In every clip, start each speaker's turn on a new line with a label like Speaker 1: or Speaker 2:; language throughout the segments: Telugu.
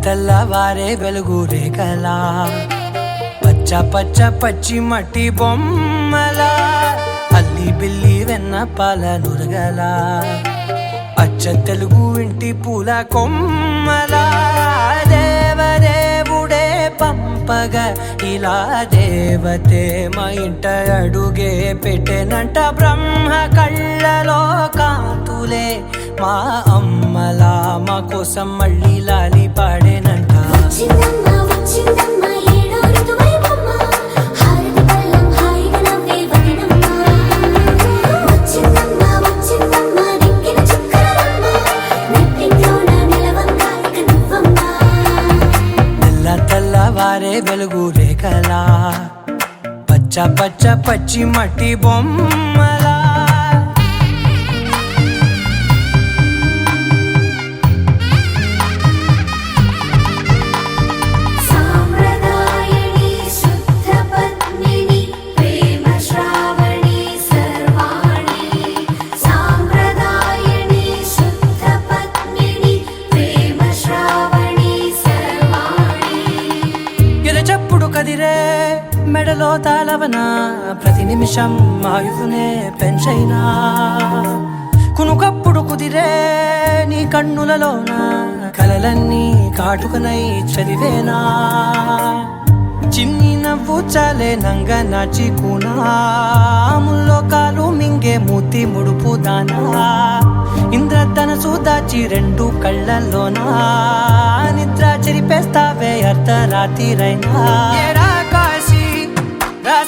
Speaker 1: తెల్లవారే వెలుగు రేఖలా పచ్చ పచ్చ పచ్చి మట్టి బొమ్మలా అల్లి బిల్లి వెన్న పాల నురగలా అచ్చ తెలుగు ఇంటి పూల కొమ్మలా దేవదేవుడే పంపగా ఇలా దేవతే మా ఇంట అడుగే పెట్టెనంట బ్రహ్మ కళ్ళలో కాంతులే మా అమ్మలా మా కోసం మళ్ళీ లాలి పాడేనంట. తెల్లవారే వెలుగు రేఖలా పచ్చ పచ్చ పచ్చి మట్టి బొమ్మలా మెడలో తాళవన ప్రతి నిమిషం ఆయువునే పెంచైనా కునుకప్పుడు కుదిరే నీ కన్నులలోన కలలన్నీ కాటుకనై చదివేనా చిన్ని నవ్వు చాలే నంగ నాచి కూనాముల్లో కాలు మింగే మూతి ముడుపు దానా ఇంద్రధనసు దాచి రెండు కళ్ళల్లోనా నిద్ర చెరిపేస్తావే అర్ధరాత్రిరైనా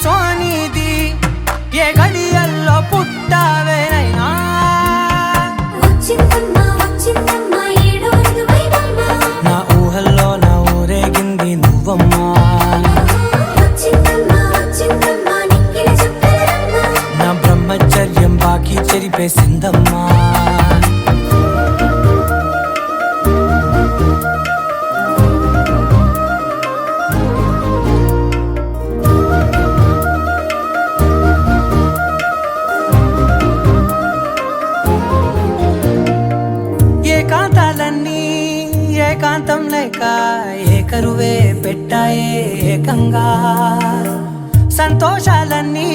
Speaker 1: సోనిది ఏ గడియల్లో పుట్టావేనైనా నా ఊహల్లో నా ఊరేగింది నువ్వమ్మా నా బ్రహ్మచర్యం బాకీ చెరిపేసిందమ్మా ఏకాంతం లేక ఏకరువే పెట్టాయే ఏకంగా సంతోషాలన్నీ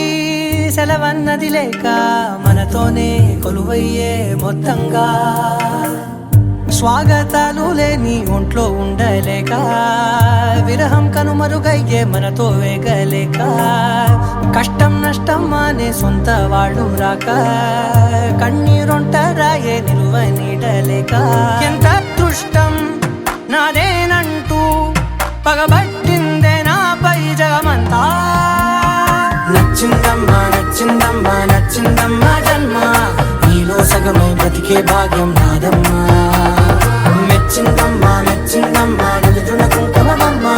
Speaker 1: సెలవన్నది లేక మనతోనే కొలువయ్యే మొత్తంగా స్వాగతాలు లేని ఒంట్లో ఉండలేక విరహం కనుమరుగయ్యే మనతో వేగలేక కష్టం నష్టం అనే సొంత వాడు రాక కన్నీరొంటరాయే నిలువ నీడలేక ఎంత అదృష్టం నాదేనంటూ పగబట్టిందే నాపై జగమంతా నచ్చిందమ్మా నచ్చిందమ్మా నచ్చిందమ్మా జన్మ నీలో సగమై బ్రతికే భాగ్యం నాదమ్మా మెచ్చిందమ్మా మెచ్చిందమ్మా నిలుచున కుంకుమమ్మా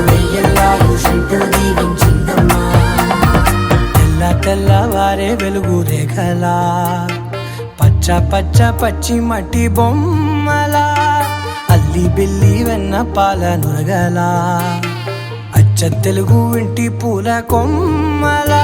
Speaker 1: వెయ్యల్లాలు శంకరు దీవించిందమ్మా తెల్లవారే వెలుగు రేఖలా పచ్చ పచ్చ పచ్చి మట్టి బొమ్మలా అల్లి బిల్లి వెన్న పాల నురగలా అచ్చ తెలుగు ఇంటి పూల కొమ్మలా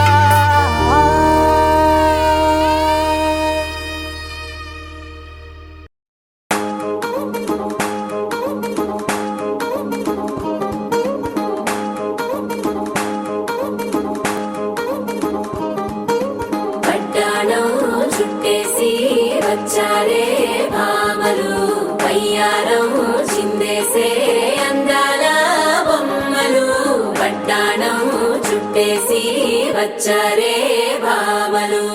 Speaker 2: చుట్టేసి వచ్చారే భామలు పయ్యారం చిందేసే అందాల బొమ్మలు పట్టాణం చుట్టేసి వచ్చారే భామలు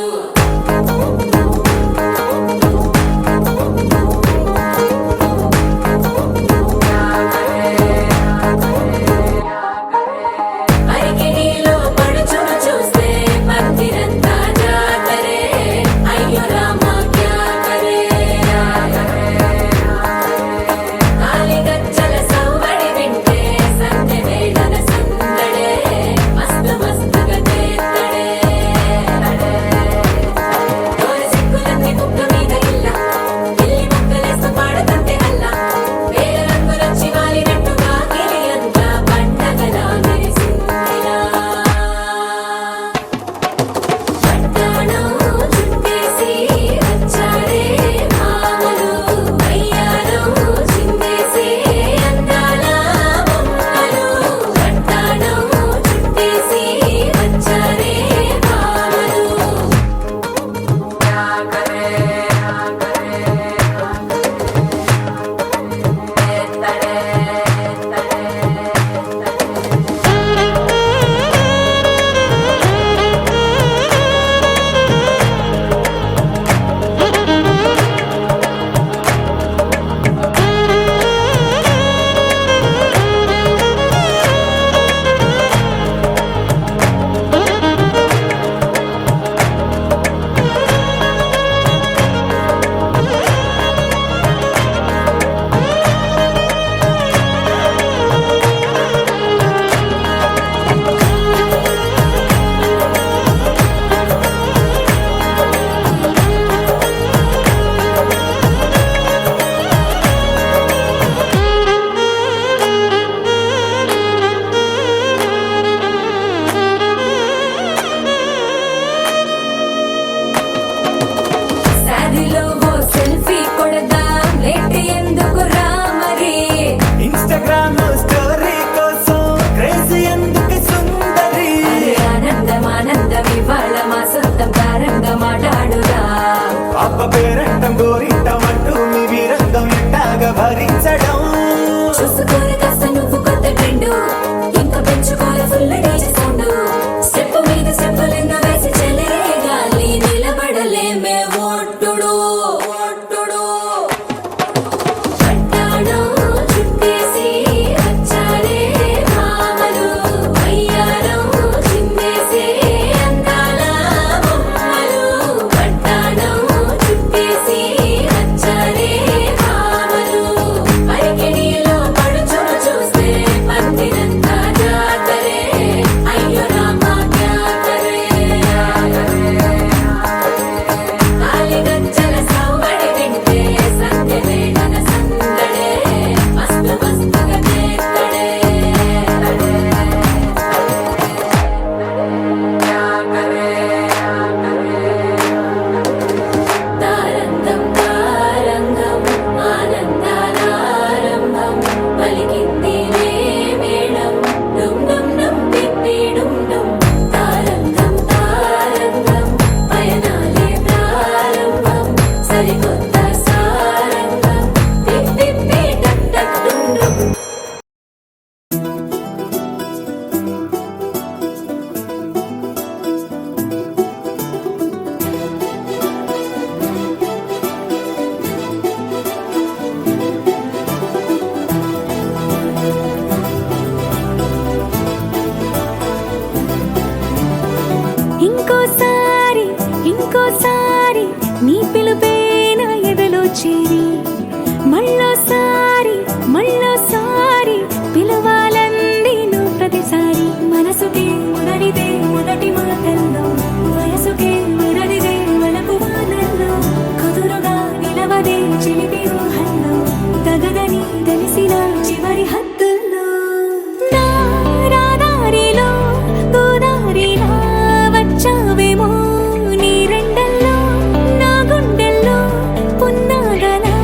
Speaker 3: చేరి మళ్ళోసారి పిలవాలంది నువ్వు ప్రతిసారి మనసుకే మురడిదే మొదటి మాటల్లో వయసుకే మురడిదే వలపు వానల్లో కుదురుగా నిలవదే చిలిపి ఊహల్లో తగదని తెలిసిన చివరి హద్దుల్లో నా రాదారిలో గోదారిలా వచ్చావేమో నీ రెండల్లో నా గుండెల్లో పున్నాగలా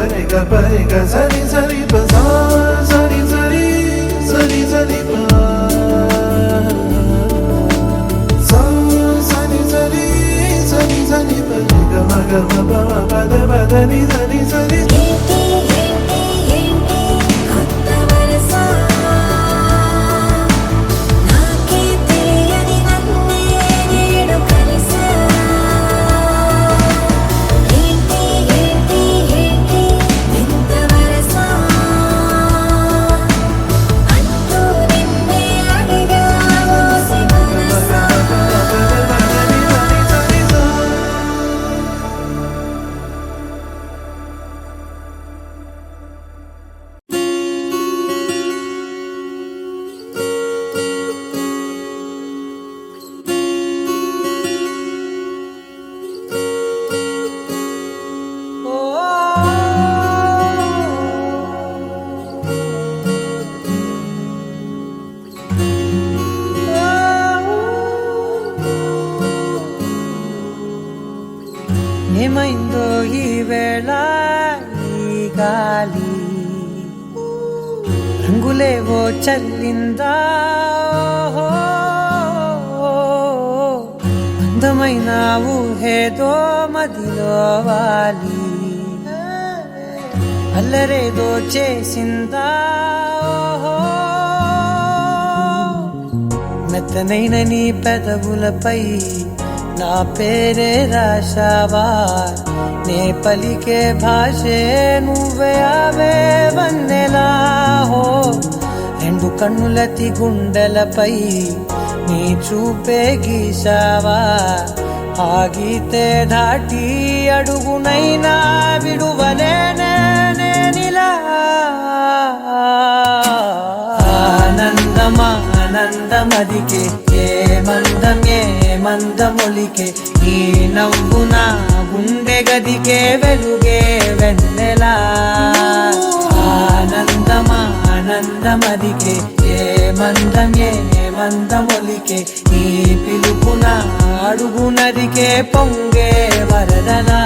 Speaker 4: re ga pa re ga sa ni pa sa sa ni pa sa sa ni pa re ga ma pa da ni sa ni
Speaker 3: కొత్త వరస నాకే తెలియని నన్నే నేడు కలిసా ఏంటి వింత వరస అంటూ నిన్నే అడిగా మోసి మనసా
Speaker 1: ఏమైందో ఈ వేళ ఈ గాలి రంగులేవో చల్లిందా అందమైన ఊహేదో మదిలో వాలి అల్లరేదో చేసిందా మెత్తనైన నీ పెదవులపై నా పేరే రాశావా నే పలికే భాషే నువ్వే అవే వన్నెలా హో రెండు కన్నులతి గుండెలపై నీ చూపే గీశావా ఆగితే దాటి అడుగునైనా విడువలేనే నేనిలా ఆనందమా ఆనందమదికే ఏ మందమొలికే ఈ నవ్వున గుండె గదికే వెలుగే వెన్నెలా ఆనందమా ఆనందమదికే ఏ మందమొలికే ఈ పిలుపున అడుగునదికే పొంగే వరదలా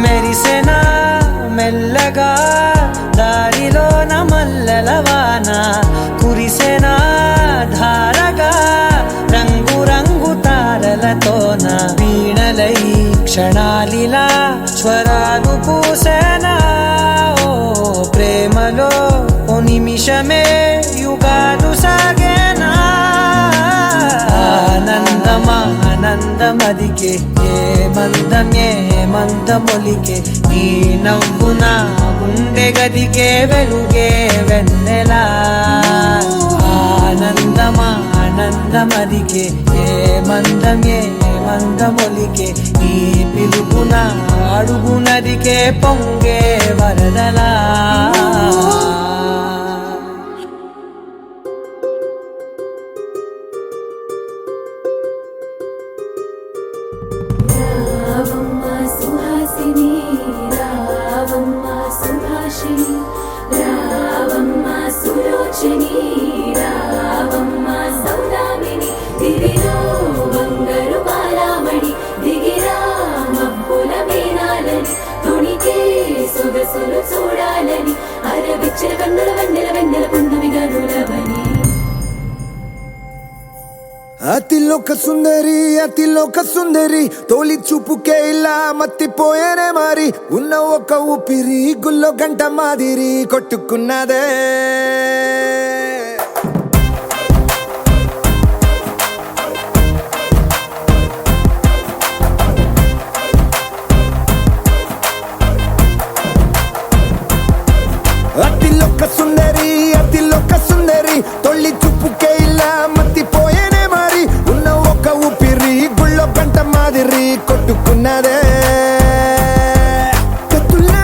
Speaker 1: మెరిసెనా మెల్లగా దారిలోన మల్లెలవాన కురిసెనా ధారగా రంగు రంగు తారలతోన వీణలై క్షణాలిలా స్వరాలు పూసెనా ఓ ప్రేమలో ఓ నిమిషమే యుగాలు సాగేనా ఆనందమా ఆనందమదికే ఏ మందమొలికే నీ నవ్వున గుండె గదికే వెలుగే వెన్నెలా ఆనందమా ఆనందమదికే ఏ మందమొలికే నీ పిలుపున అడుగునదికే పొంగే వరదలా
Speaker 2: చూడాలని అరవిచ్చిన కన్నుల వెన్నెల పున్నమిగా నులవని
Speaker 5: అతిలోక సుందరి తోలి చూపుకే ఇలా మత్తిపోయేనే మారి ఉన్న ఒక ఊపిరి గుల్లో గంట మాదిరి కొట్టుకున్నదే అతిలోక సుందరి తొలి చూపుకే ఇలా మత్తిపోయేనే మారి ఉన్న ఒక ఊపిరి గుళ్ళో గంట మాదిరి కొట్టుకున్నదే కత్తులా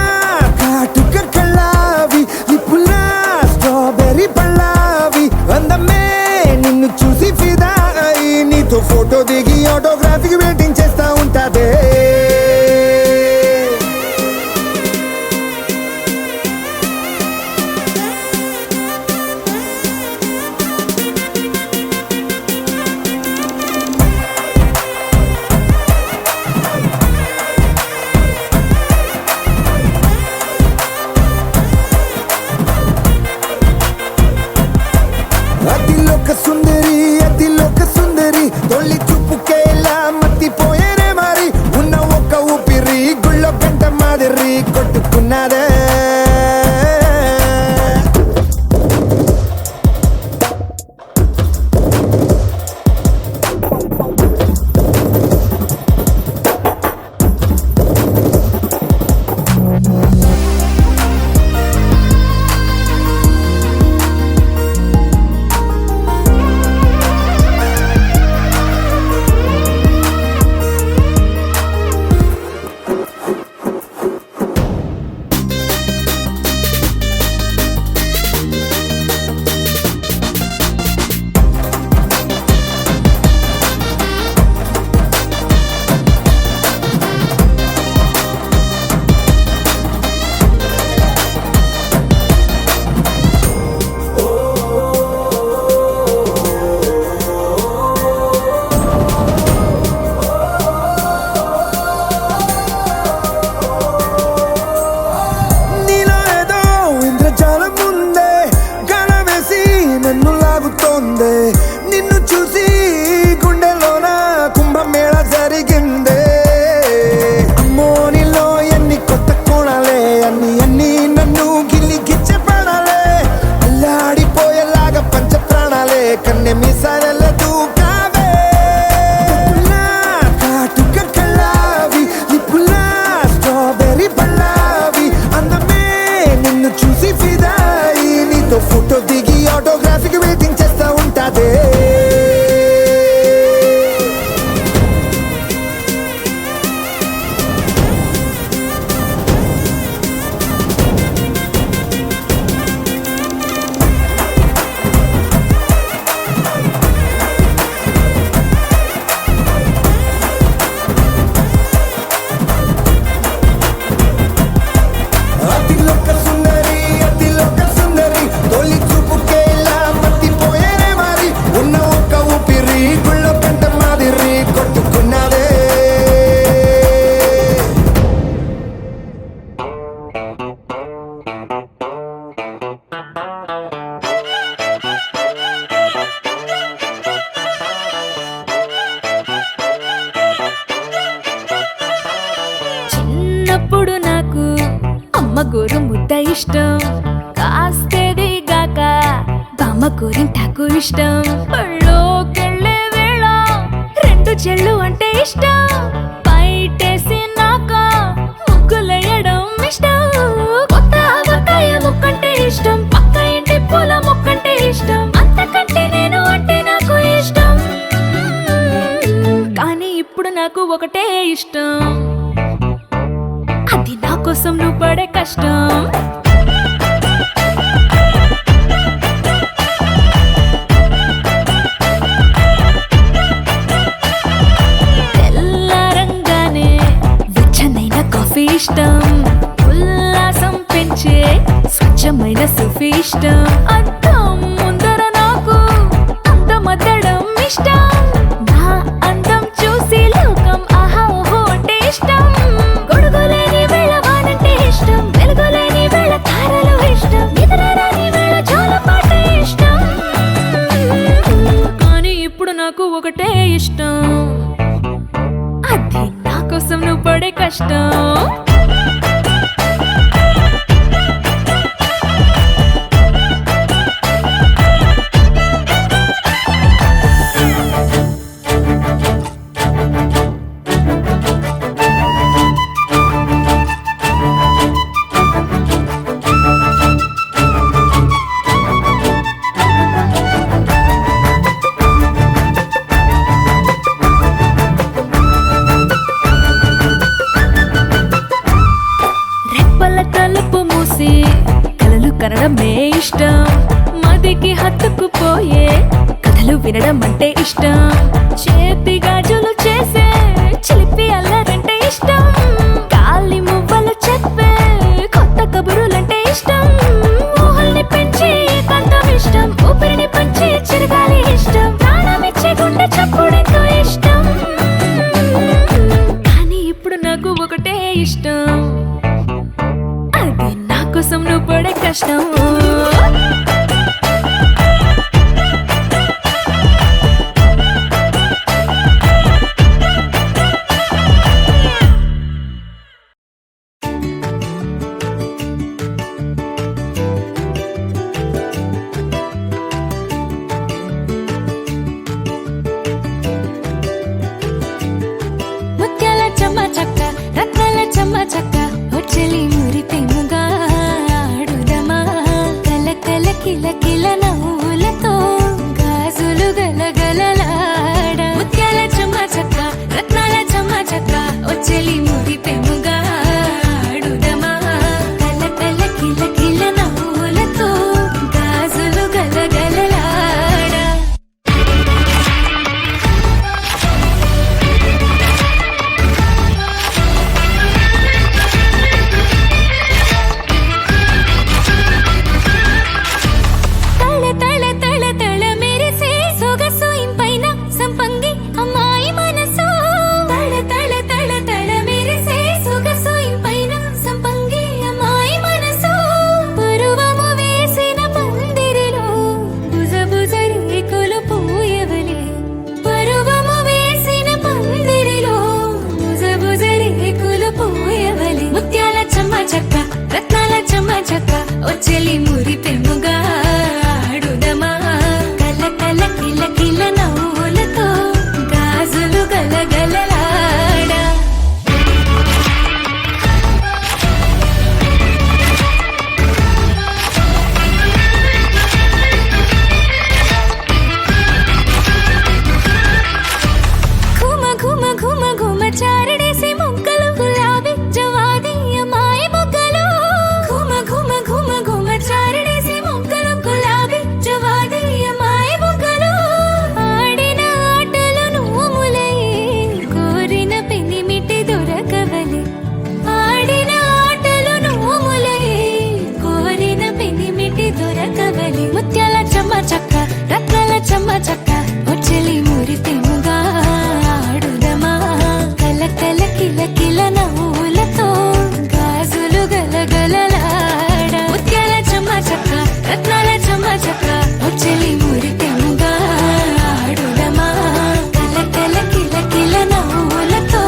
Speaker 5: కాటుక కళ్ళావి లిప్పులా స్ట్రాబెర్రీ పళ్ళావి అందమే నిన్ను చూసి ఫిదా అయి నీతో ఫోటో దిగి ఆటోగ్రాఫీకి వెయిటింగ్ చేస్తా ఉంటాదే అతిలోక సుందరి తొలి చూపుకే ఇలా మత్తిపోయేనే మారి ఉన్న ఒక ఊపిరి గుళ్ళో గంట మాదిరి కొట్టుకున్నదే నిన్ను చూసి గుండెలోన కుంభమేళ జరిగిందే అమ్మో నీలో ఎన్ని కొత్త కోణాలే అన్ని నన్ను గిల్లిగిచ్చే ప్రాణాలే అల్లాడిపోయేలాగా పంచ ప్రాణాలే కన్నె మీసాల దూకావే కాటుక కళ్ళావి లిప్పులా స్ట్రాబెర్రీ పళ్ళావి అందమే నిన్ను చూసి ఫిదాయి నీతో ఫోటో దిగి ఆటోగ్రాఫీకి వెయిటింగ్ చేస్తా ఉంటాదే అతిలోక సుందరి తొలి చూపుకే ఇలా మత్తిపోయేనే మారి ఉన్న ఒక ఊపిరి గుళ్ళో గంట మాదిరి కొట్టుకున్నదే
Speaker 2: చిన్నప్పుడు నాకు అమ్మ గోరు ముద్ద ఇష్టం కాస్తేది గాక బామ్మ గోరింటాకు ఇష్టం పళ్ళోకెళ్ళే వేళ రెండు చెళ్ళు అంటే ఇష్టం బయటేసి నాక ముగ్గులేయడం ఇష్టం కొత్త ఆవకాయ ముక్కంటే ఇష్టం పక్క ఇంటి పూల మొక్కంటే ఇష్టం అంతకంటే నేను అంటే నాకు ఇష్టం కానీ ఇప్పుడు నాకు ఒకటే ఇష్టం అది నా కోసం నువ్వు పడే కష్టం తెల్లారంగానే వెచ్చనైన కాఫీ ఇష్టం ఉల్లాసం పెంచే స్వచ్ఛమైన సూఫీ ఇష్టం అద్దం ముందర నాకు అందమద్దడం ఇష్టం నా అందం చూసి లోకం ఆహా ఓహో అంటే ఇష్టం గొడుగులేని వేళ వానంటే ఇష్టం వెలుగులేని వేళ తారలు ఇష్టం నిద్రరాని వేళ జోలపాట ఇష్టం కానీ ఇప్పుడు నాకు ఒకటే కష్టం. రెప్పల తలుపు మూసి కలలు కనడమే ఇష్టం. మదికి హత్తుకుపోయే కథలు వినడం అంటే ఇష్టం. చేతి గాజులు చేసే చిలిపి అల్లరంటే ఇష్టం. గాలి మువ్వలు చెప్పే కొత్త కబురులంటే ఇష్టం. ఊహల్ని పెంచి ఏకాంతం ఇష్టం. ఊపిరిని పంచి చిరగాలి ఇష్టం. ప్రాణమిచ్చే గుండె చప్పుడెంతో ఇష్టం. కానీ ఇప్పుడు నాకు ఒకటే ఇష్టం, అది నా కోసం నువ్వు పడే కష్టం. ముత్యాల చెమ్మ చక్క రత్నాల చెమ్మ చక్క వచ్చలి మురిపెముగా ఆడుదమా. కల కల కిల కిల నవ్వులతో గాజులు గలగలలాడ. ముత్యాల చెమ్మ చక్క రత్నాల చెమ్మ చక్క వచ్చలి మురిపెముగా ఆడుదమా. కల కల కిల కిల నవ్వులతో గాజులు గలగలలాడ. తళ తళ తళ తళ మెరిసే సొగసు ఇంపైన సంపంగి అమ్మాయి మనసు. తళ తళ తళ తళ మెరిసే సొగసు ఇంపైన సంపంగి అమ్మాయి మనసు. పరువము వేసిన పందిరిలో బుజ బుజ రేకులు పూయవలే. పరువము వేసిన పందిరిలో బుజ బుజ రేకులు పూయవలే. ముత్యాల చెమ్మ చక్క రత్నాల చెమ్మ చక్క వచ్చలి మురిపెముగా ఆడుదమా. కల కల కిల కిల నవ్వులతో గాజులు గలగలలాడ. ఘుమ ఘుమ ఘుమ ఘుమ చారడేసి మొగ్గలు గులాబీ జవాది అమ్మాయి మొగ్గలు. ఘుమ ఘుమ ఘుమ ఘుమ చారడేసి మొగ్గలు గులాబీ జవాది అమ్మాయి మొగ్గలు. ఆడిన ఆటలు నోములై కోరిన పెనిమిటి దొరకవలే. ఆడిన ఆటలు నోములై కోరిన పెనిమిటి దొరకవలే. ముత్యాల చెమ్మ చక్క రత్నాల చెమ్మ చక్క వచ్చలి మురిపెముగా ఆడుదమా. కల కల కిల కిల నవ్వులతో గాజులు గలగలలాడ. ముత్యాల చెమ్మ చక్క రత్నాల చెమ్మ చక్క వచ్చలి మురిపెముగా ఆడుదమా. కల కల కిల కిల నవ్వులతో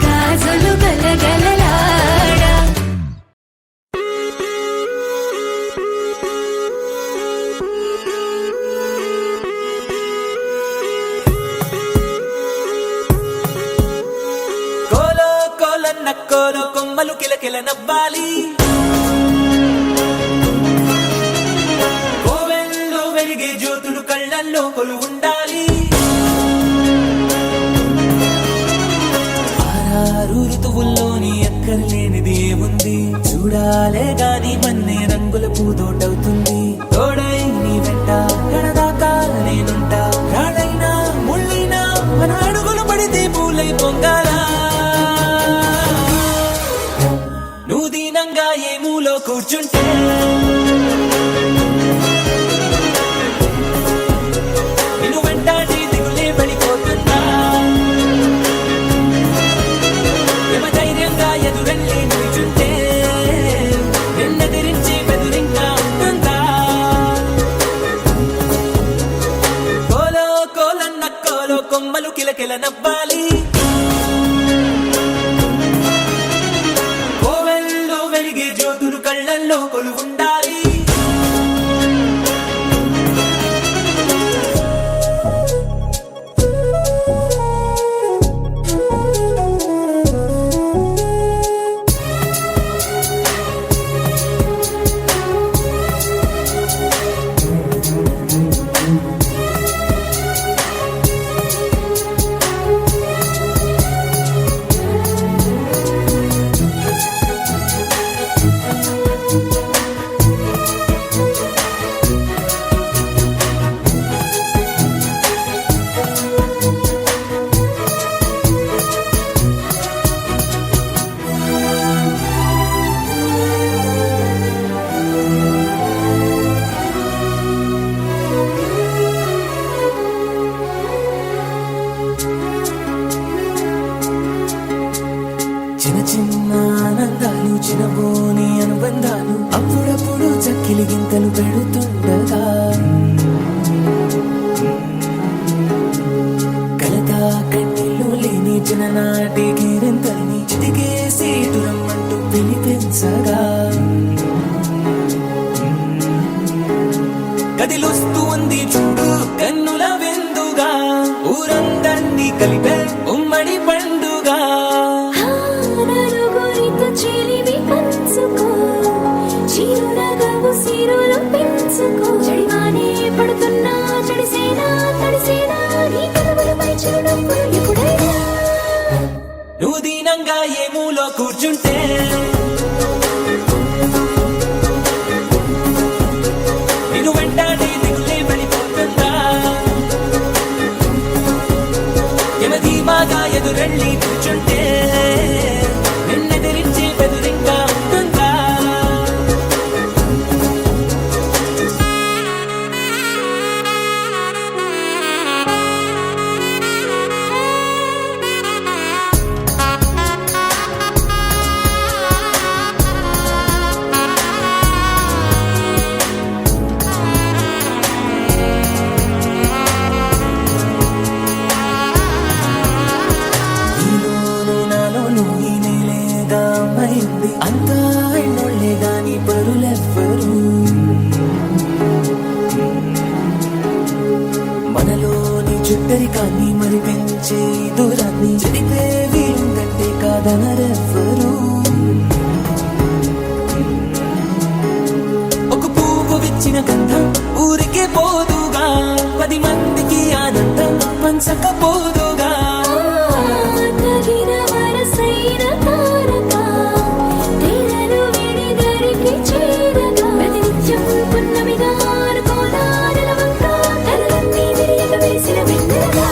Speaker 2: గాజులు గలగలలాడ.
Speaker 1: కోలో కోలన్న కోలో కొమ్మలు కిలకిల నవ్వాలి. కోవెల్లో వెలిగే జ్యోతులు కళ్ళల్లో కొలు ఉండాలి. ఆరారు ఋతువుల్లోని ఎక్కర్లేనిది ఏముంది. చూడాలే గాని మన్నే రంగుల పూదోటవుతుంది. తోడై నీ వెంట గడదాకా నేనుంటా. రాడైనా ముళ్ళైనా మన అడుగులు పడితే పూలై పొంగాలా. నువ్వు దీనంగా ఏ మూలో కూర్చుంటే నిన్ను వెంటాడి దిగులే పడిపోతున్నా. యమ ధైర్యంగా ఎదురెళ్ళి నిల్చుంటే నిన్నెదిరించి బెదురింకా ఉంటుందా. కోలో కోలన్న కోలో కొమ్మలు కిలకిల నవ్వాలి. కళ్ళల్లో కొలువుండాలి. చిన్న చిన్న ఆనందాలు చిన్నబోని అనుబంధాలు అప్పుడప్పుడు చక్కిలి గింతలు పెడుతుండగా కలత కన్నీళ్ళు లేని చిన్ననాటి గిరింతల్ని చిటికేసి దురమ్మంటూ పిలిపించగా గదిలొస్తూ ఉంది చూడు కన్నుల విందుగా ఊరందర్నీ కలిపే ఉమ్మడి పండుగ.
Speaker 3: నలుగురితో చెలివి పంచుకో చిరునగవు సిరులు పెంచుకో చెడివానే పడుతున్నా చెడిసేనా తడిసేనా నీ కనుమలపై చిరునవ్వులు ఎప్పుడైనా
Speaker 1: నువ్వు దీనంగా ఏ మూలో కూర్చుంటే నిన్ను వెంటాడి దిగులే వెళ్ళిపోతుందా యమధీమాగా ఎదురెళ్ళి కూర్చుంటే నిన్నెదిరించి బెదురింకా ఉంటుందా. నీలోను నాలోను ఈ నేలేగా అమ్మైంది అంతా ఎన్నోళ్ళే గాని పరులెవ్వరు మనలోని చుట్టరికాన్ని మరి పెంచే దూరాన్ని చెడిపే వీరుందంటే కాదనరెవ్వరు. ఒక పువ్వు విచ్చిన గంధం ఊరికే పోదుగా 10 మందికి ఆనందం పంచకపోదుగా.
Speaker 3: తగిన వరసైన తారక తెరలు విడిదరికి చేరగా ప్రతినిత్యం పున్నమిగా అనుకోదా నెలవంక తలలన్నీ విరియక వేసిన వెన్నెలగా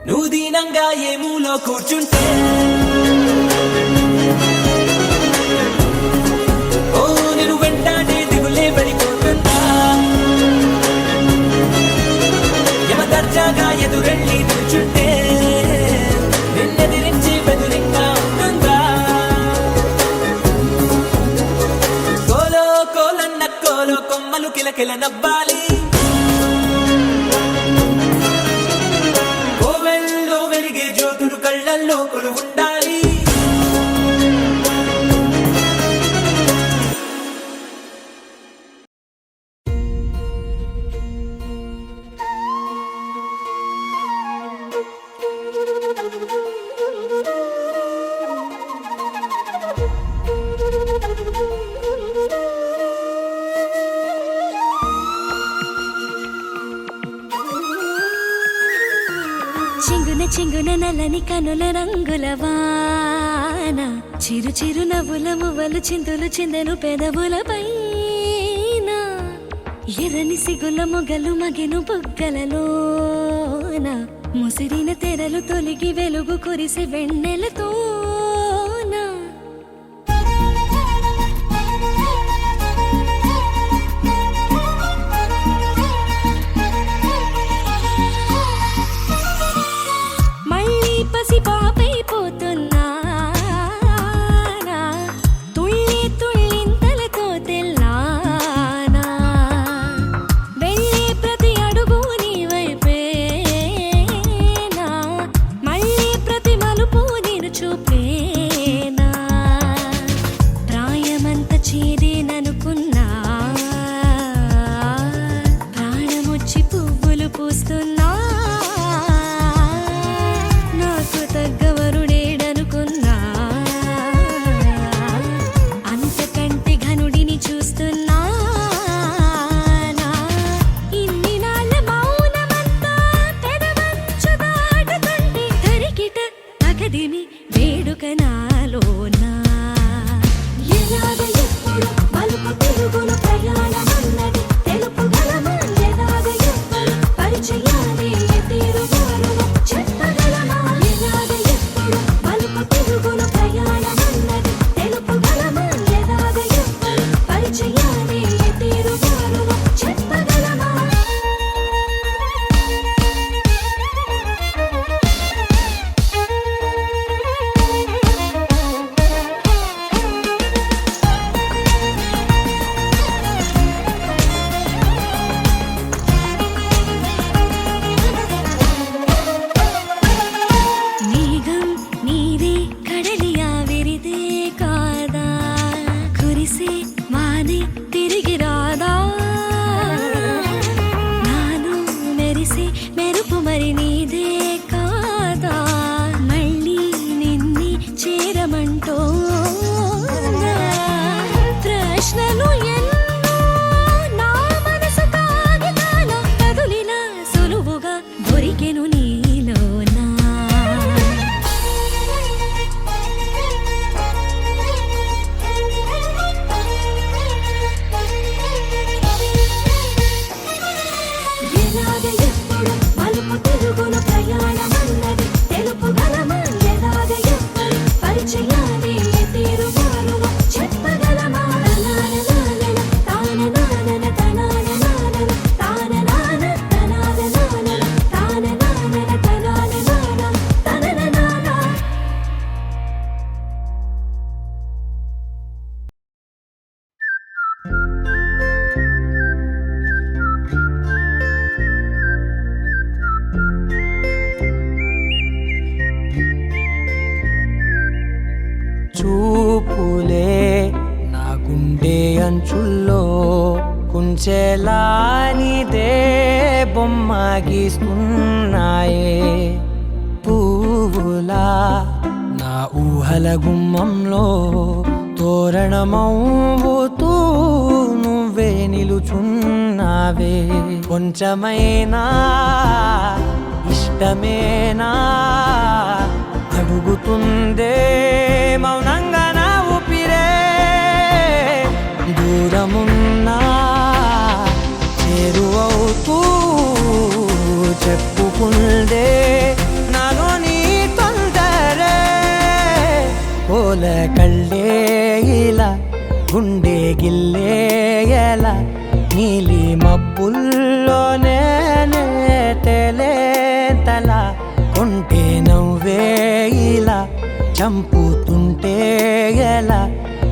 Speaker 1: నువ్వు దీనంగా ఏ మూలో కూర్చుంటే ఓ నేను వెంటాడే దిగులే వెళ్ళిపోతుందా యమదర్జాగా ఎదురెళ్ళి కూర్చుంటే నిన్నెదిరించి బెదురింగా ఉంటుందా. కోలో కోలన్న కోలో కొమ్మలు కిలకిల నవ్వాలి కోవెల్లో వెలిగే జ్యోతులు కళ్ళల్లో కొలువుండాలి.
Speaker 2: చెంగున చెంగున నల్లని కనుల రంగుల వాన చిరు చిరు నవ్వుల మువ్వలు చిందులు చిందెను పెదవుల పైన ఎర్రని సిగుల మొగలు మగెను బుగ్గలలోన ముసిరిన తెరలు తొలిగి వెలుగు కురిసి వెన్నెలతోన మళ్ళీ పసి పాపైపోతున్నా తుళ్ళి తుళ్ళింతలతో తెల్లానా వెళ్ళే ప్రతి అడుగు నీ వైపేనా మళ్ళీ ప్రతి మలుపు నేను చూపే చెలిమి వేడుక నాలోనా
Speaker 3: ఎలాగ ఎప్పుడు మలుపు తిరుగులు ప్రయాణమన్నది తెలుపుగలమా ఎలాగ ఎప్పుడు పరిచయాలే తీరుగారులు చెప్పగలమా ఎలాగ ఎప్పుడు మలుపు తిరుగులు ప్రయాణమన్నది తెలుపుగలమా ఎలాగ ఎప్పుడు పరిచయాలే తీరుగారులు చెప్పగలమా
Speaker 2: మేఘం నీదే కడలియావిరిదే కాదా కురిసే వానే తిరిగి రాదా నాలో మెరిసే మెరుపు మరి నీదే కాదా మళ్ళీ నిన్ని చేరమంటోందా ప్రశ్నలు ఎన్నో నా మనసు కాగితాల కదులినా సులువుగా దొరికెను నీలోనా
Speaker 3: ఎలాగ ఎప్పుడు మలుపు తిరుగులు ప్రయాణమన్నది తెలుపుగలమా ఎలాగ ఎప్పుడు పరిచయాలే తీరుగారులు చెప్పగలమా తనాలనాలన తాననానన తనాలనానన తాననాన తనాలనానన తాననానన తనాలనాన తనననాన
Speaker 1: చూపులే నా గుండె అంచుల్లో కుంచెలా నీదే బొమ్మ గీస్తున్నాయే పువ్వులా నా ఊహల గుమ్మంలో తోరణమవుతూ నువ్వే నిలుచున్నావే కొంచెమైనా ఇష్టమేనా అడుగుతుందే మౌనంగా నా ఊపిరే దూరమున్నా చేరువవుతూ చెప్పుకుందే నాలో నీ తొందరే పోల కళ్ళే ఇలా గుండె గిల్లే ఎలా నీలి మబ్బుల్లోనే తేలేంతల కొంటే నవ్వే ఇలా చంపుతుంటే ఎలా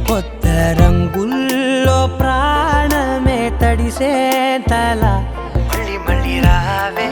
Speaker 1: కొత్త రంగుల్లో ప్రాణమే తడిసే తల మళ్ళీ మళ్ళీ రావే